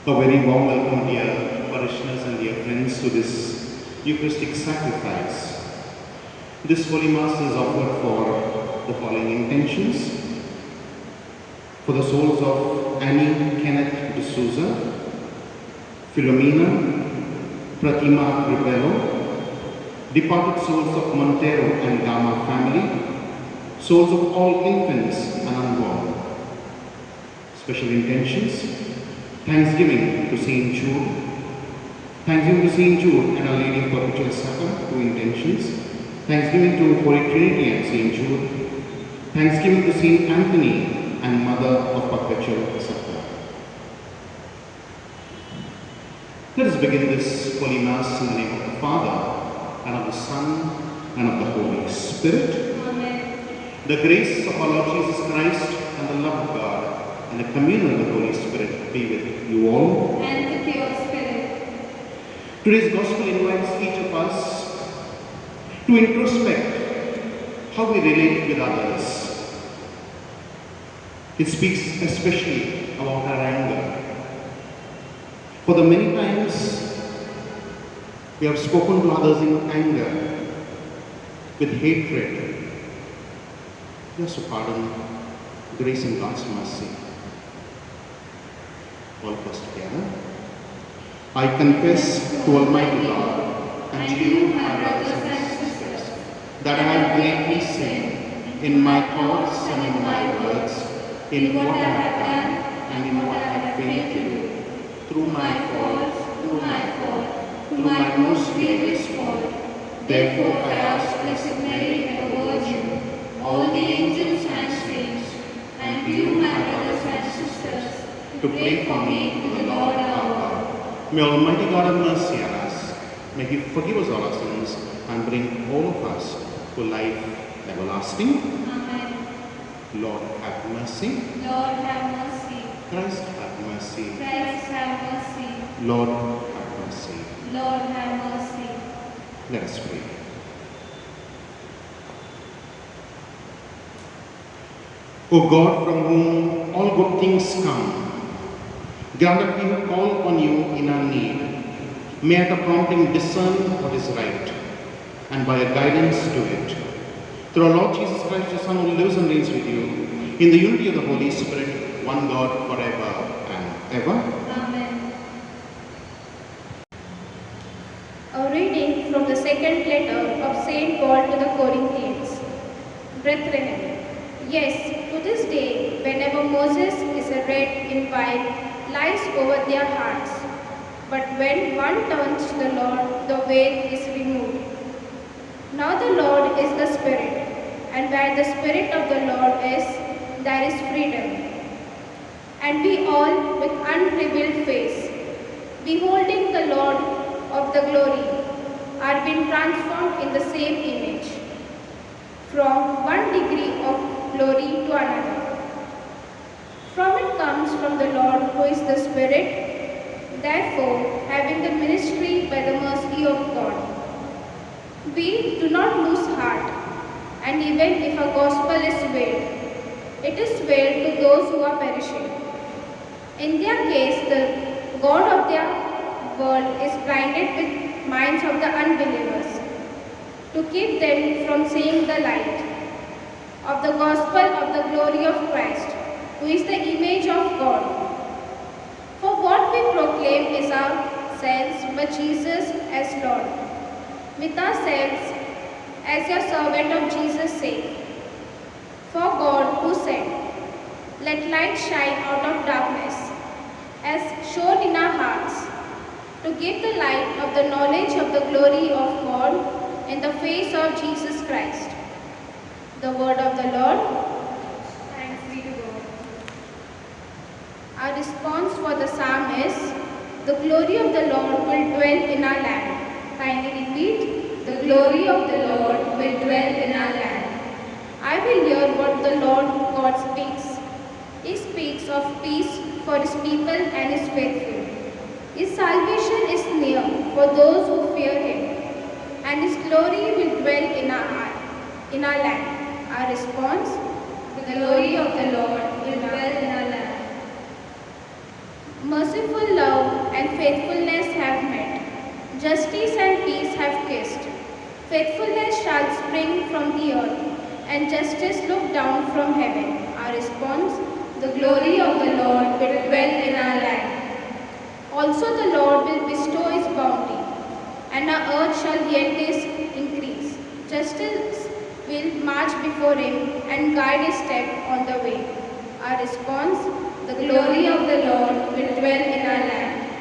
A very warm welcome, dear parishioners and dear friends, to this Eucharistic sacrifice. This Holy Mass is offered for the following intentions: for the souls of Annie Kenneth D'Souza, Philomena Pratima Ribello, departed souls of Montero and Gama family, souls of all infants and unborn. Special intentions: Thanksgiving to Saint Jude, Thanksgiving to Saint Jude and Our Lady of Perpetual Succor, 2 intentions. Thanksgiving to Holy Trinity and Saint Jude, Thanksgiving to Saint Anthony and Mother of Perpetual Succor. Let us begin this Holy Mass in the name of the Father, and of the Son, and of the Holy Spirit. Amen. The grace of our Lord Jesus Christ and the love of God and the communion of the Holy Spirit be with you all. And with your spirit. Today's Gospel invites each of us to introspect how we relate with others. It speaks especially about our anger. For the many times we have spoken to others in anger, with hatred. Just to pardon, grace and God's mercy. All of us together. I confess to Almighty God and to you, my brothers and sisters, that I have greatly sinned in my thoughts and in my words, in what I have done and in what I have failed to do, through my fault, through my most grievous fault. Therefore I ask Blessed Mary, ever Virgin, all the angels and saints, and you, my brothers and sisters, to pray for me to the Lord our God. May Almighty God have mercy on us. May He forgive us all our sins and bring all of us to life everlasting. Amen. Lord have mercy. Lord have mercy. Christ have mercy. Christ have mercy. Lord have mercy. Lord have mercy. Let us pray. O God, from whom all good things come, grant that we who call upon you in our need may at a prompting discern what is right, and by a guidance do it. Through our Lord Jesus Christ, your Son, who lives and reigns with you, in the unity of the Holy Spirit, one God, forever and ever. Amen. A reading from the second letter of St. Paul to the Corinthians. Brethren, yes, to this day, whenever Moses is read in wine, lies over their hearts. But when one turns to the Lord, the veil is removed. Now the Lord is the Spirit, and where the Spirit of the Lord is, there is freedom. And we all, with unrevealed face, beholding the Lord of the glory, are being transformed in the same image, from one degree of glory to another. From it comes from the Lord who is the Spirit. Therefore, having the ministry by the mercy of God, we do not lose heart, and even if a gospel is veiled, it is veiled to those who are perishing. In their case, the God of their world is blinded with minds of the unbelievers, to keep them from seeing the light of the gospel of the glory of Christ, who is the image of God. For what we proclaim is ourselves, but Jesus as Lord, with ourselves as your servant of Jesus' sake. For God, who said, "Let light shine out of darkness," has shone in our hearts, to give the light of the knowledge of the glory of God in the face of Jesus Christ. The word of the Lord. Thanks be to God. Our response for the psalm is, "The glory of the Lord will dwell in our land." Kindly repeat, The glory of the Lord will dwell in our land. I will hear what the Lord God speaks. He speaks of peace for His people and His faithful. His salvation is near for those who fear Him, and His glory will dwell in our land. Our response, The glory of the Lord will dwell in our land. Merciful love and faithfulness have met. Justice and peace have kissed. Faithfulness shall spring from the earth, and justice look down from heaven. Our response, the glory of the Lord will dwell in our land. Also the Lord will bestow his bounty, and our earth shall yet increase. Justice will march before him and guide his step on the way. Our response, the glory of the Lord will dwell in our land.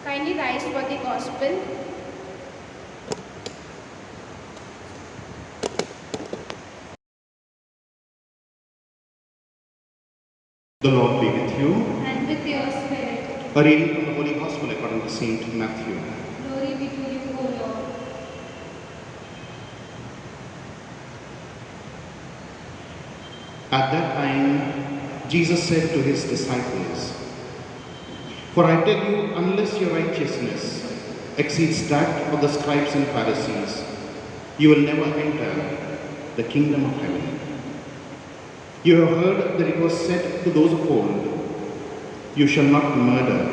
Kindly rise for the gospel. The Lord be with you. And with your spirit. A reading from the Holy Gospel according to Saint Matthew. Glory be to you, O Lord. At that time, Jesus said to his disciples, "For I tell you, unless your righteousness exceeds that of the scribes and Pharisees, you will never enter the kingdom of heaven. You have heard that it was said to those of old, 'You shall not murder,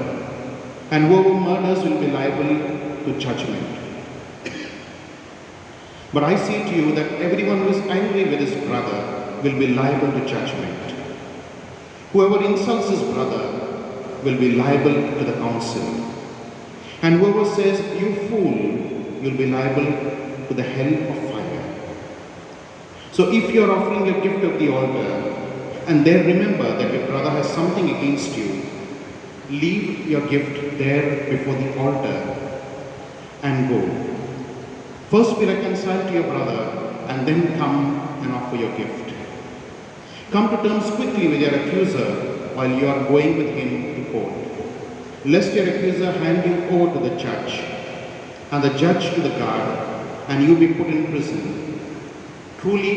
and whoever murders will be liable to judgment.' But I say to you that everyone who is angry with his brother will be liable to judgment. Whoever insults his brother will be liable to the council. And whoever says, 'You fool,' will be liable to the hell of fire. So if you are offering a gift at the altar, and then remember that your brother has something against you, leave your gift there before the altar and go. First be reconciled to your brother, and then come and offer your gift. Come to terms quickly with your accuser while you are going with him to court, lest your accuser hand you over to the judge, and the judge to the guard, and you be put in prison. Truly,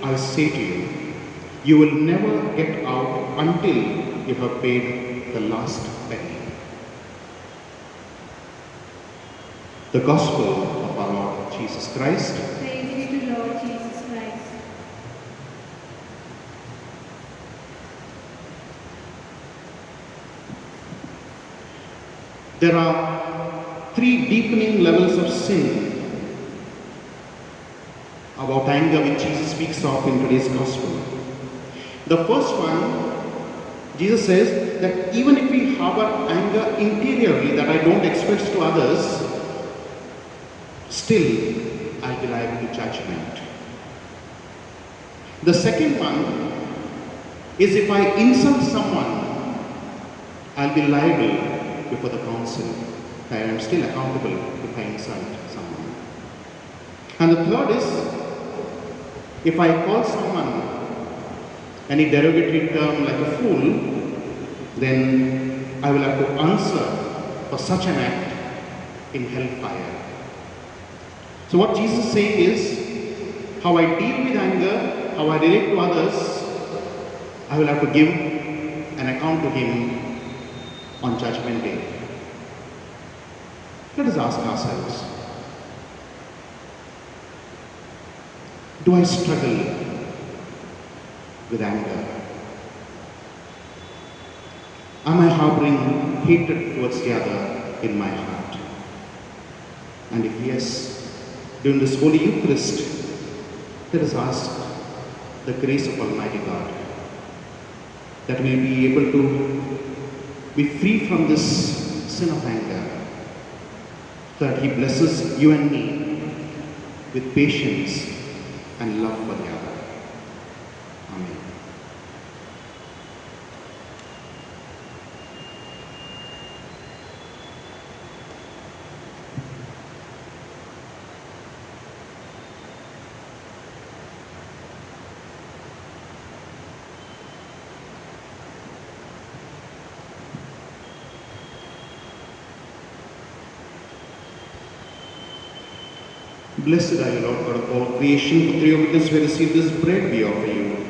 I say to you, you will never get out until you have paid the last penny." The Gospel of our Lord Jesus Christ. Praise be to Lord Jesus Christ. There are three deepening levels of sin about anger which Jesus speaks of in today's Gospel. The first one, Jesus says that even if we harbor anger interiorly that I don't express to others, still I'll be liable to judgment. The second one is if I insult someone, I'll be liable before the council. I am still accountable if I insult someone. And the third is, if I call someone any derogatory term like a fool, then I will have to answer for such an act in hellfire. So what Jesus is saying is, how I deal with anger, how I relate to others, I will have to give an account to him on Judgment Day. Let us ask ourselves, do I struggle with anger? Am I harboring hatred towards the other in my heart? And if yes, during this Holy Eucharist, let us ask the grace of Almighty God that we will be able to be free from this sin of anger, so that He blesses you and me with patience and love for the other. Amen. Blessed are you, Lord God of all creation, for through your witness we receive this bread we offer you.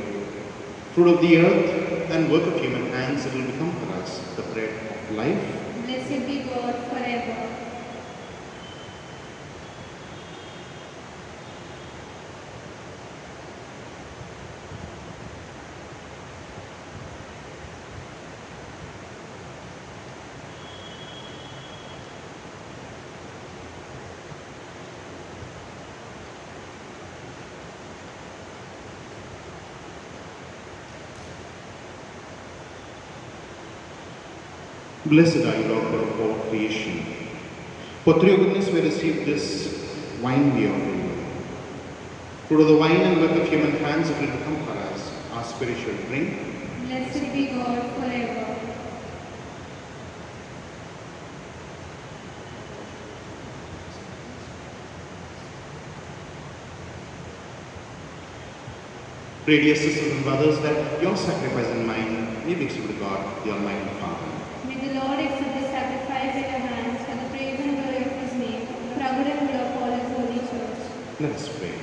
Fruit of the earth and work of human hands, it will become for us the bread of life. Blessed be God forever. Blessed are you, Lord God of all creation. For through your goodness we receive this wine we offer you. Fruit of the wine and work of human hands, it will become for us our spiritual drink. Blessed be God forever. Pray, dear sisters and brothers, that your sacrifice and mine may be acceptable to God, the Almighty Father. May the Lord accept the sacrifice at your hands for the praise and glory of his name, proud and good of all his holy church. Let us pray.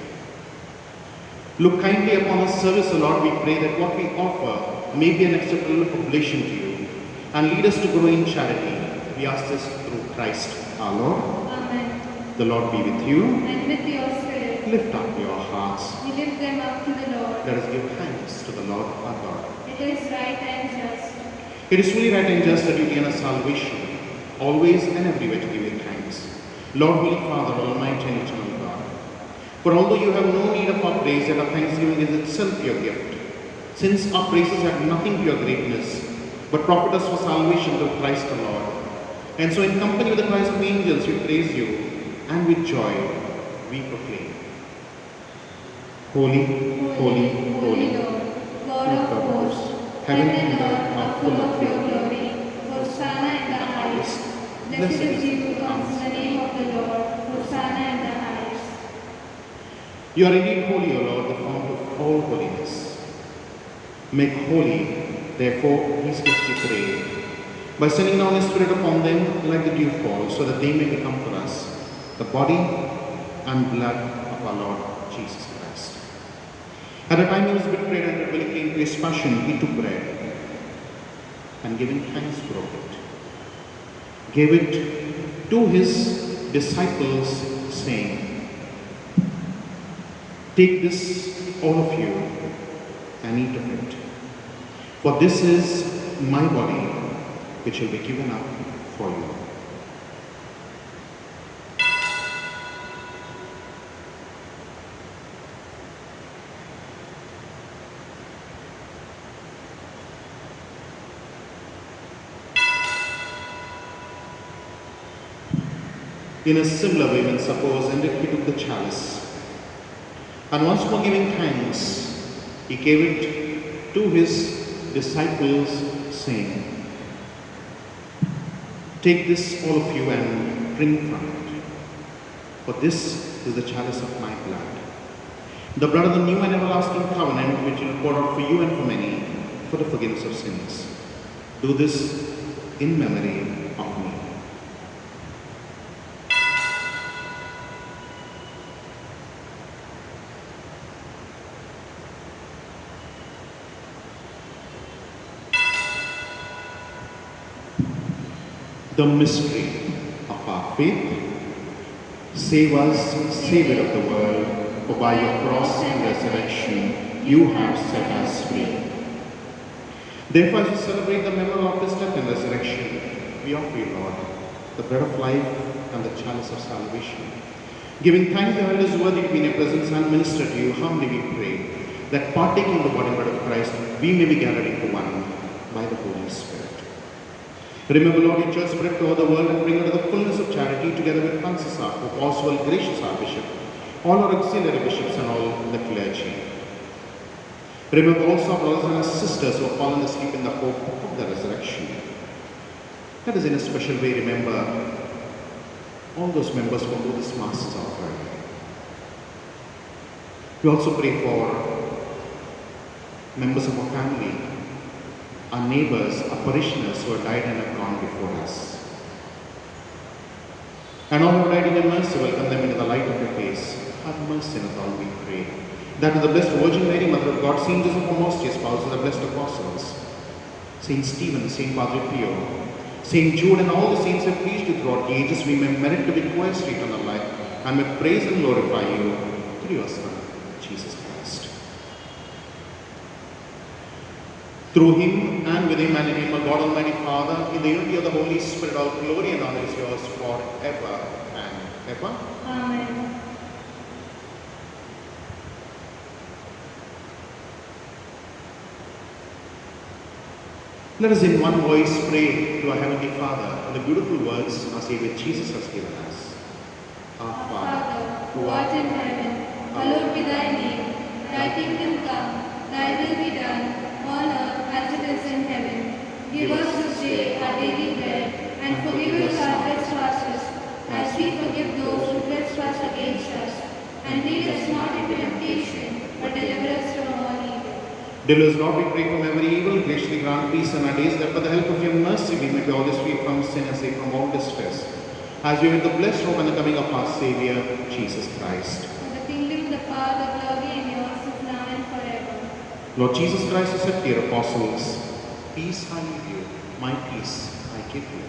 Look kindly upon our service, O Lord. We pray that what we offer may be an acceptable oblation to you and lead us to grow in charity. We ask this through Christ our Lord. Amen. The Lord be with you. And with your spirit, Lift up your hearts. we lift them up to the Lord. Let us give thanks to the Lord our God. It is right and just. It is truly right and just that you gain us salvation, always and everywhere to give you thanks. Lord, Holy Father, Almighty and eternal God. For although you have no need of our praise, yet our thanksgiving is itself your gift. Since our praises have nothing to your greatness, but profit us for salvation through Christ the Lord. And so in company with the Christ of angels, we praise you, and with joy we proclaim. Holy, holy, holy, Lord, God of hosts, heaven and and earth earth are full of your glory. Hosanna in the highest. Blessed is he who comes in the name of the Lord. Hosanna in the highest. You are indeed holy, O Lord, the fount of all holiness. Make holy, therefore, these gifts we pray, by sending down His Spirit upon them like the dew fall, so that they may become for us the body and blood of our Lord Jesus Christ. At the time He was betrayed and willingly into His passion, He took bread and giving thanks broke it, gave it to His disciples, saying, "Take this, all of you, and eat of it. For this is my body, which will be given up for you." In a similar way, when suppose, and he took the chalice, and once more giving thanks, he gave it to his disciples, saying, "Take this, all of you, and drink from it. For this is the chalice of my blood, the blood of the new and everlasting covenant, which will pour out for you and for many, for the forgiveness of sins. Do this in memory of me." The mystery of our faith. Save us, Savior of the world, for by your cross and resurrection you have set us free. Therefore, as we celebrate the memory of His death and resurrection, we offer you, Lord, the bread of life and the chalice of salvation. Giving thanks that it is worthy to be in your presence and minister to you, humbly we pray that partaking the body and blood of Christ, we may be gathered into one by the Holy Spirit. Remember, Lord, your church spread over the world and bring her to the fullness of charity, together with Francis, our Pope, Oswald, Gracious, our Bishop, all our auxiliary bishops and all the clergy. Remember also our brothers and our sisters who have fallen asleep in the hope of the resurrection. Let us in a special way remember all those members for whom this Mass is offered. We also pray for members of our family, our neighbors, our parishioners who have died and have gone before us. And all who have died in your mercy, welcome them into the light of your face. Have mercy on us all, we pray. That with the Blessed Virgin Mary, Mother of God, Saint Joseph, our most dear spouse, the blessed apostles, Saint Stephen, Saint Padre Pio, Saint Jude, and all the saints who have pleased you throughout the ages, we may merit to be co-heirs to eternal life, and may praise and glorify you through your Son, Jesus Christ. Through him and with him and in him, God Almighty Father, in the unity of the Holy Spirit, all glory and honor is yours forever and ever. Amen. Let us in one voice pray to our Heavenly Father in the beautiful words our Savior Jesus has given us. Our Father, Father, who art in heaven, hallowed be thy name. Thy kingdom come, thy will be done, on earth as it is in heaven. Give us this day our daily bread, and forgive us our trespasses, as we forgive those who trespass against us. And lead us not into temptation, but deliver us from all evil. Deliver us, Lord, we pray, from every evil. Graciously grant peace in our days, that by the help of your mercy we may be always free from sin and safe from all distress. As we wait the blessed hope and the coming of our Savior, Jesus Christ. For the kingdom, the power, the glory, and yours is now and forever. Lord Jesus Christ has said to your apostles, peace I leave you, my peace I give you.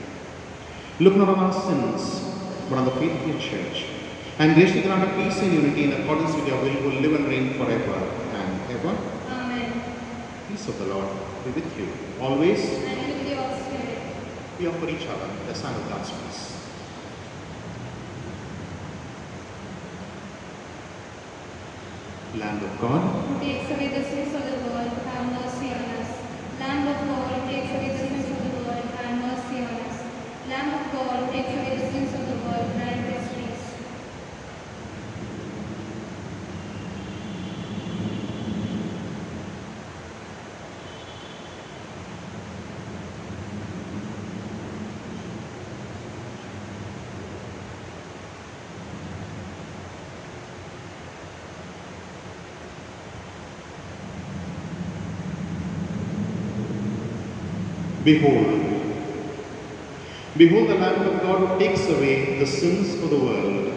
Look not on our sins, but on the faith of your church. And graciously grant a peace and unity in accordance with your will, who live and reign forever and ever. Amen. Peace of the Lord be with you always. And with your spirit. We offer each other the sign of God's peace. Lamb of God, Who takes away the sins of the world, have mercy on us. Lamb of God, who takes away the sins of the world, have mercy on us. Lamb of God, who takes away the sins of the world, grant us peace. Behold the Lamb of God who takes away the sins of the world.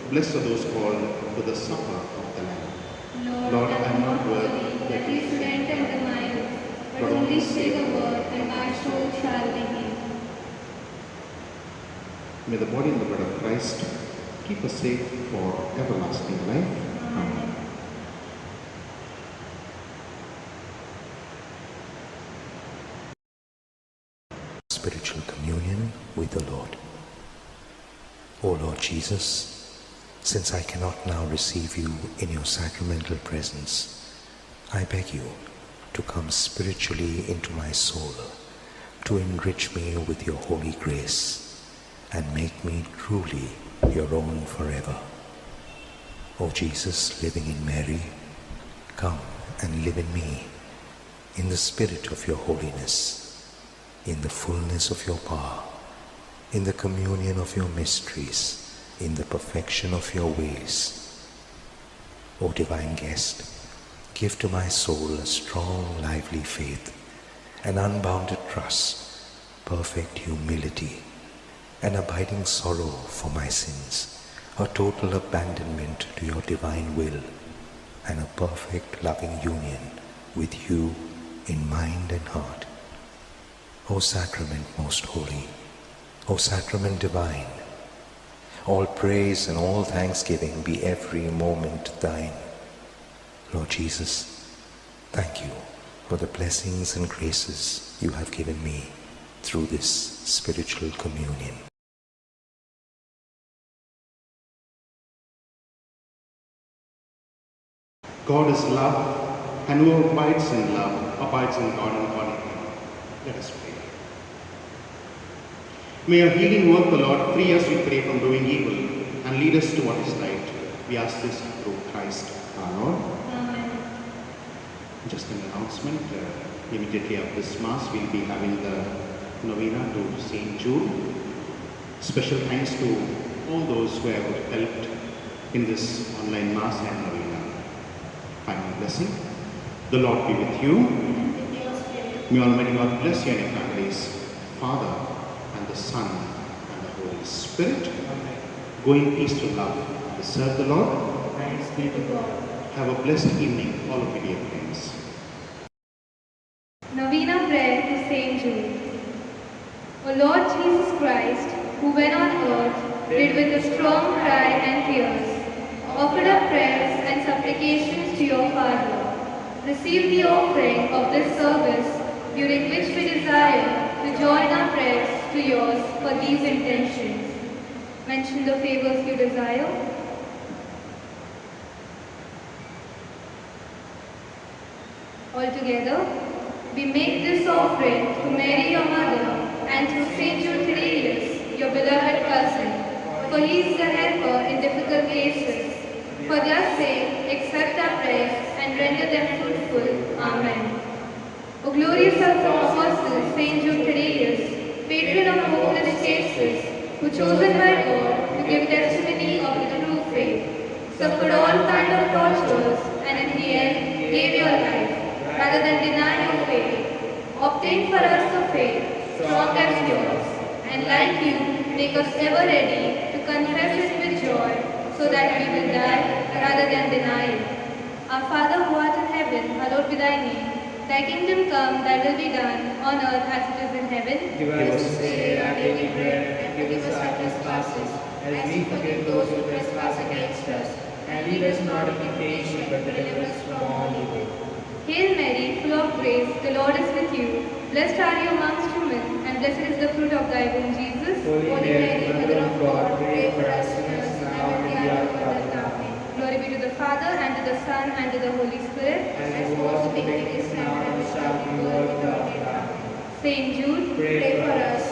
Blessed are those called to the supper of the Lamb. Lord, I am not worthy that you should enter into my house, but only say the word, and my soul shall be healed. May the body and the blood of Christ keep us safe for everlasting life. Amen. Spiritual communion with the Lord. O Lord Jesus, since I cannot now receive you in your sacramental presence, I beg you to come spiritually into my soul, to enrich me with your holy grace, and make me truly your own forever. O Jesus, living in Mary, come and live in me, in the spirit of your holiness, in the fullness of your power, in the communion of your mysteries, in the perfection of your ways. O divine guest, give to my soul a strong, lively faith, an unbounded trust, perfect humility, an abiding sorrow for my sins, a total abandonment to your divine will, and a perfect loving union with you in mind and heart. O Sacrament most holy, O Sacrament divine, all praise and all thanksgiving be every moment thine. Lord Jesus, thank you for the blessings and graces you have given me through this spiritual communion. God is love, and who abides in love abides in God and God in him. Let us pray. May your healing work, O Lord, free us, we pray, from doing evil and lead us to what is right. We ask this through Christ our Lord. Amen. Just an announcement, immediately after this Mass, we'll be having the novena to St. Jude. Special thanks to all those who have helped in this online Mass and novena. Final blessing. The Lord be with you. And with your spirit. May Almighty God bless you and your families, Father, and the Son, and the Holy Spirit. Amen. Go in peace to love and to serve the Lord. Thanks be to God. Have a blessed evening, all of you dear friends. Novena prayer to Saint Jude. O Lord Jesus Christ, who when on earth did with a strong cry and tears, offered up prayers and supplications to your Father, receive the offering of this service, during which we desire to join our prayers to yours for these intentions. Mention the favors you desire. Altogether, We make this offering to Mary, your mother, and through Saint Jude Thaddeus, your beloved cousin, for he is the helper in difficult cases. For their sake, accept our prayers and render them fruitful. Amen. O glorious Apostle, Saint Jude Thaddeus, patron of hopeless cases, who chosen by God to give testimony of the true faith, suffered all kind of tortures, and in the end gave your life, rather than deny your faith. Obtain for us a faith strong as yours, and like you, make us ever ready to confess it with joy, so that we will die rather than deny it. Our Father who art in heaven, hallowed be thy name. Thy kingdom come, thy will be done, on earth as it is in heaven. Give us this day our daily bread, and forgive us our trespasses, as we forgive those who trespass against us. And lead us not into temptation, but deliver us from all evil. Hail Mary, full of grace, the Lord is with you. Blessed are you amongst women, and blessed is the fruit of thy womb, Jesus. Holy Mary, Mother of God, pray for us sinners now and at the hour of our death. Amen. Glory be to the Father, and to the Son, and to the Holy Spirit. As it was in the beginning, is now, and shall be, world without end. Amen. Saint Jude, Pray for us.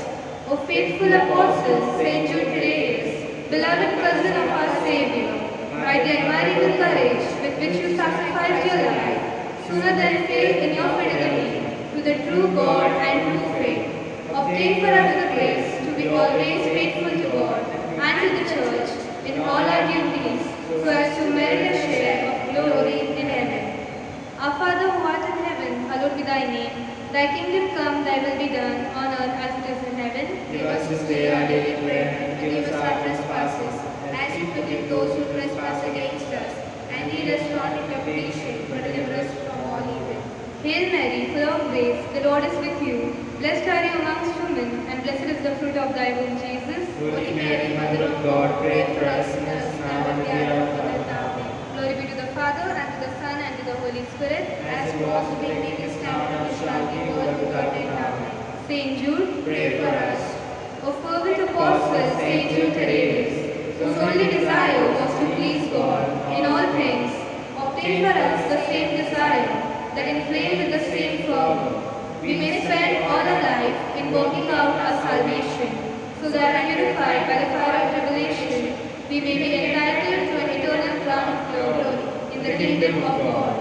O faithful apostle, Saint Jude Thaddeus, beloved cousin of our Saviour, by the admirable courage with which you sacrificed your life, sooner than fail in your fidelity to the true God and true faith, obtain for us the grace to be always faithful to God and to the Church in all our duties, so as to merit a share of glory in heaven. Our Father who art in heaven, hallowed be thy name. Thy kingdom come, thy will be done, on earth as it is in heaven. Give us this day our daily bread, and forgive us our trespasses, as we forgive those who trespass against us. And lead us not into temptation, but deliver us from all evil. Hail Mary, full of grace, the Lord is with you. Blessed are you amongst women, and blessed is the fruit of thy womb, Jesus. Holy Mary, Mother of God, pray for us sinners now and at the hour of our death. Amen. Glory be to the Father, and to the Son, and to the Holy Spirit. As it was in the beginning, is now, and shall be, world without end. Amen. Saint Jude, Pray for us. O fervent apostle, Saint Jude Thaddeus, whose only desire was to please God in all things, obtain for us the same desire, that inflamed with the same fervor, we may spend all our life in working out our salvation, so that, purified by the fire of revelation, we may be entitled to an eternal crown of glory in the kingdom of God.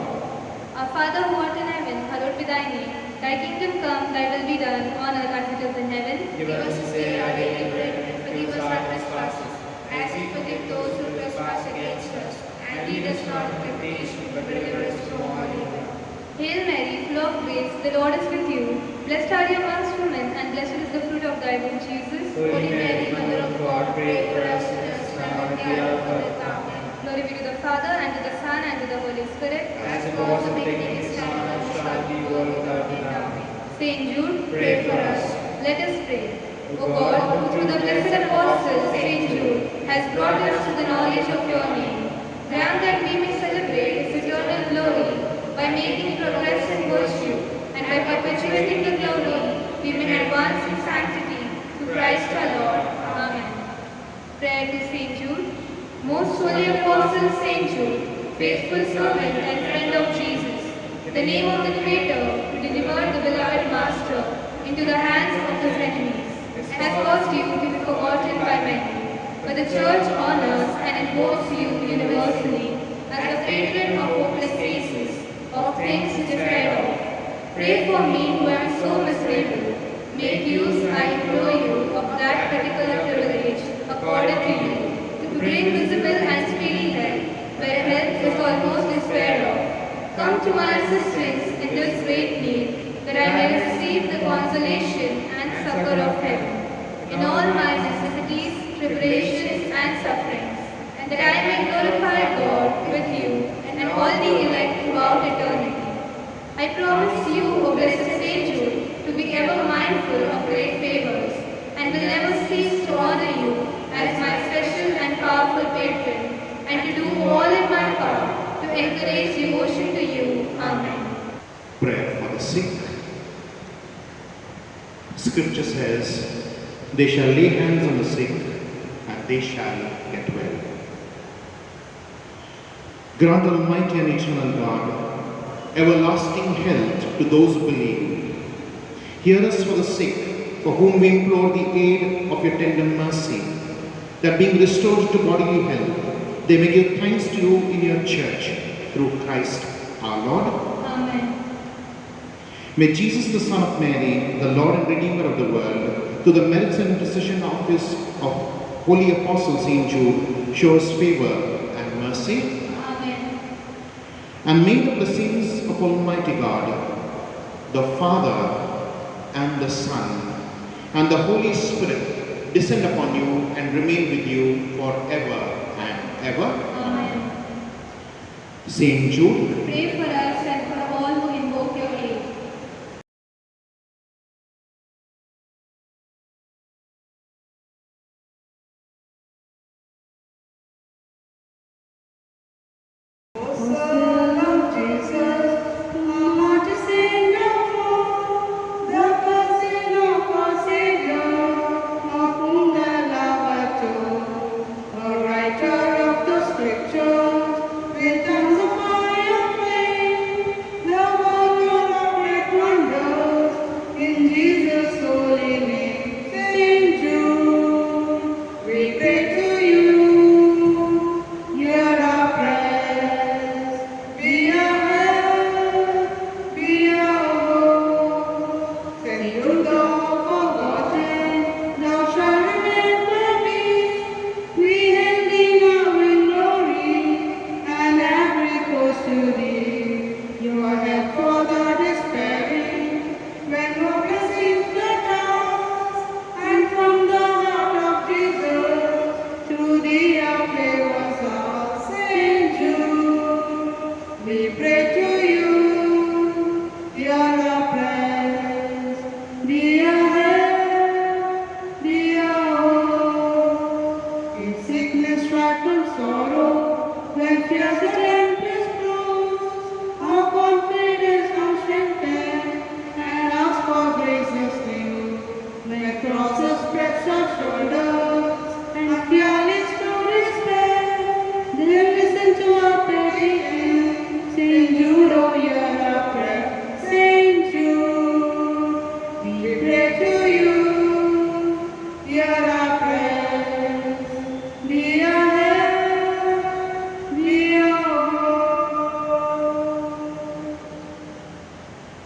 Our Father who art in heaven, hallowed be thy name. Thy kingdom come, thy will be done, on earth as it is in heaven. Give us this day our daily bread, and forgive us our trespasses, as we forgive those who trespass against us. And lead us not into temptation, but deliver us from all evil. Hail Mary, full of grace, the Lord is with you. Blessed are you amongst women, and blessed is the fruit of thy womb, Jesus. Holy Mary, Mother of God, pray for us sinners now and at the hour of our death. Amen. Glory be to the Father, and to the Son, and to the Holy Spirit. As it was in the beginning, is now, and shall be, world without end. Amen. Saint Jude, Pray for us. Let us pray. O God, who through the blessed apostle Saint Jude has brought us to the knowledge of your name, grant that we may celebrate his eternal glory by making progress in virtue, and by perpetuating the glory, we may advance in sanctity through Christ our Lord. Amen. Prayer to Saint Jude. Most holy apostle Saint Jude, faithful servant and friend of Jesus, the name of the Creator who delivered the beloved Master into the hands of his enemies has caused you to be forgotten by many. But the Church honors and invokes you universally as the patron of hopeless cases, of things despaired of. Pray for me who am so miserable. Make use, I implore you, of that particular privilege accorded to you, to bring visible and speedy help where help is almost despaired of. Come to my assistance in this great need, that I may receive the consolation and succor of heaven in all my necessities, tribulations, and sufferings, and that I may glorify God with you and all the elect throughout eternity. I promise you, O blessed Saint Jude, to be ever mindful of great favors, and will never cease to honor you as my special and powerful patron, and to do all in my power to encourage devotion to you. Amen. Prayer for the sick. Scripture says, they shall lay hands on the sick and they shall get well. Grant, Almighty and eternal God, everlasting health to those who believe. Hear us for the sick, for whom we implore the aid of your tender mercy, that being restored to bodily health, they may give thanks to you in your church, through Christ our Lord. Amen. May Jesus, the Son of Mary, the Lord and Redeemer of the world, through the merits and intercession office of Holy Apostle St. Jude, show us favor and mercy. Amen. And may the blessings of Almighty God, the Father and the Son and the Holy Spirit descend upon you and remain with you forever and ever. Amen. Saint Jude, Pray for us and for all